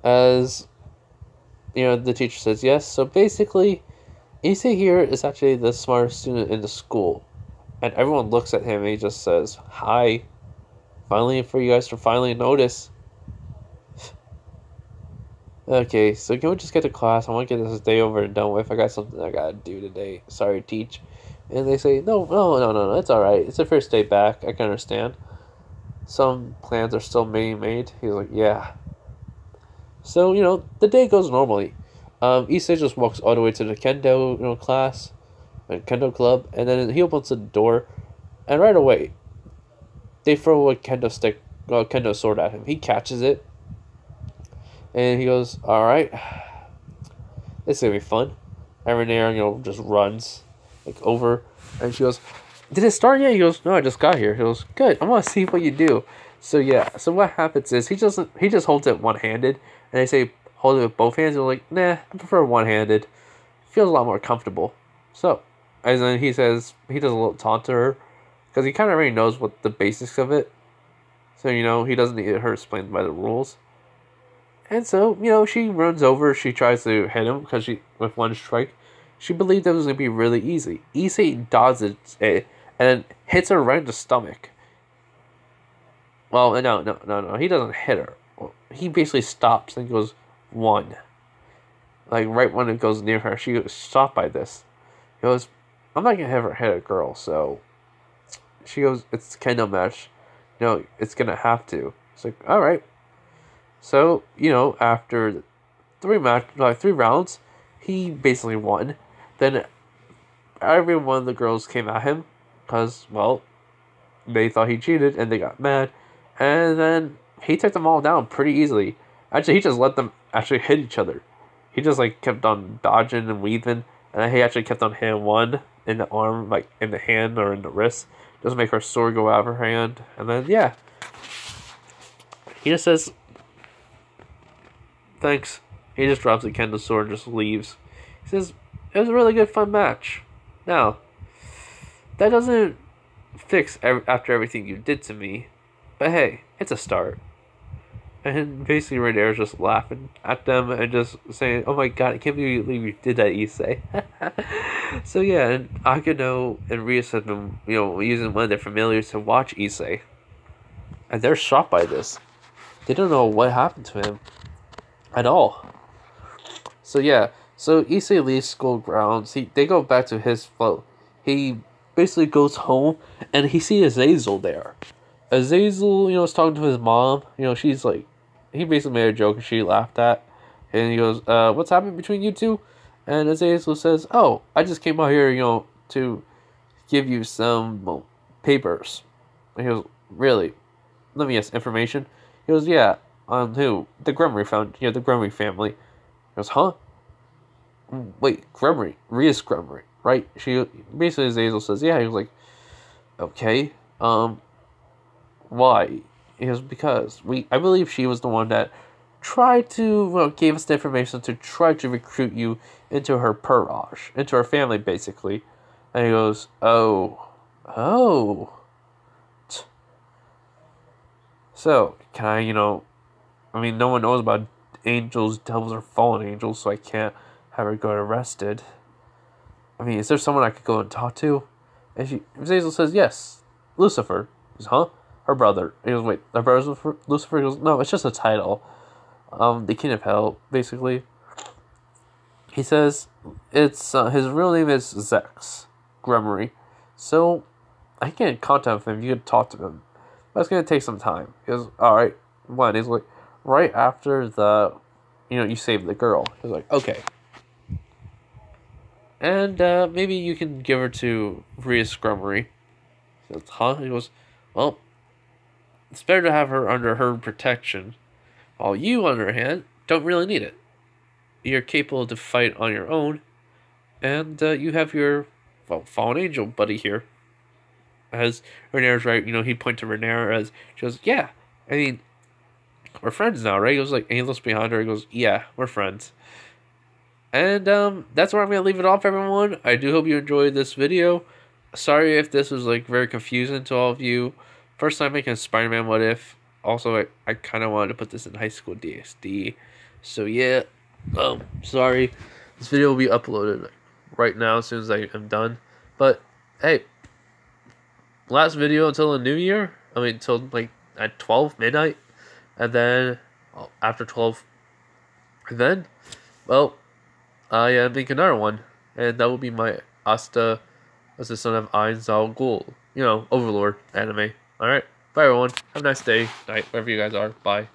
[SPEAKER 1] as the teacher says yes. So basically, Issei here is actually the smartest student in the school, and everyone looks at him and he just says, "Hi, finally for you guys to finally notice." Okay, so can we just get to class? I want to get this day over and done with. I got something I gotta do today. Sorry, teach. And they say, no, it's alright. It's the first day back. I can understand. Some plans are still being made. He's like, yeah. So, the day goes normally. Issei just walks all the way to the kendo, class, and kendo club, and then he opens the door, and right away, they throw a kendo sword at him. He catches it, and he goes, all right, this is gonna be fun. And Renee, just runs, like, over, and she goes, did it start yet? He goes, no, I just got here. He goes, good, I want to see what you do. So yeah, so what happens is he just holds it one-handed, and they say hold it with both hands. And we're like, nah, I prefer one-handed. Feels a lot more comfortable. So, and then he says he does a little taunt to her, because he kind of already knows what the basics of it. So he doesn't need her explained by the rules. And so she runs over. She tries to hit him because with one strike, she believed it was gonna be really easy. Issei dodges it and hits her right in the stomach. Well, no. He doesn't hit her. He basically stops and goes, one. Like, right when it goes near her, she goes, stopped by this. He goes, I'm not going to ever hit a girl, so... She goes, it's a kendo match. It's going to have to. It's like, alright. So, after three rounds, he basically won. Then, every one of the girls came at him, because, well, they thought he cheated, and they got mad. And then he took them all down pretty easily. Actually, he just let them actually hit each other. He just kept on dodging and weaving, and then he actually kept on hitting one in the arm, like in the hand or in the wrist, just make her sword go out of her hand. And then yeah, he just says thanks. He just drops the kendo sword and just leaves. He says it was a really good fun match. Now that doesn't fix after everything you did to me. But hey, it's a start. And basically Renee's just laughing at them and just saying, oh my god, I can't believe you did that, Issei. So yeah, and Akino and Rhea said them, using one of their familiars to watch Issei. And they're shocked by this. They don't know what happened to him at all. So yeah, so Issei leaves school grounds. They go back to his float. He basically goes home and he sees Azazel there. Azazel, is talking to his mom. She's like, he basically made a joke and she laughed at. And he goes, what's happening between you two? And Azazel says, oh, I just came out here, to give you some papers. And he goes, really? Let me guess, information? He goes, yeah, on who? The the Grumry family. He goes, huh? Wait, Grumry, Rhea's Grumry, right? Basically Azazel says, yeah. He was like, okay, why? He goes, because I believe she was the one that tried to, gave us the information to try to recruit you into her entourage, into her family, basically. And he goes, oh. So, can I, no one knows about angels, devils, or fallen angels, so I can't have her go arrested. Is there someone I could go and talk to? And Zazel says, yes, Lucifer. He goes, huh? Her brother. He goes, wait, her brother's Lucifer? He goes, no, it's just a title. The King of Hell, basically. He says, it's, his real name is Zex Grummery. So, I can't contact him, you can talk to him. But it's gonna take some time. He goes, alright, when? He's like, right after you save the girl. He's like, okay. And, maybe you can give her to Rhea's Grummery. He goes, huh? He goes, well, it's better to have her under her protection, while you, on the other hand, don't really need it. You're capable to fight on your own, and you have your, fallen angel buddy here. As Renee's right, he point to Renee as, she goes, yeah, we're friends now, right? He goes, and he looks behind her, he goes, yeah, we're friends. And, that's where I'm going to leave it off, everyone. I do hope you enjoyed this video. Sorry if this was, very confusing to all of you. First time making a Spider-Man What If. Also, I kind of wanted to put this in high school DxD. So, yeah. Sorry. This video will be uploaded right now as soon as I am done. But, hey. Last video until the new year. Until, at 12 midnight. And then, after 12, And then, well, I make another one, and that will be my Asta as the son of Ainzal Ghul. You know, Overlord anime. Alright? Bye everyone. Have a nice day, night, wherever you guys are. Bye.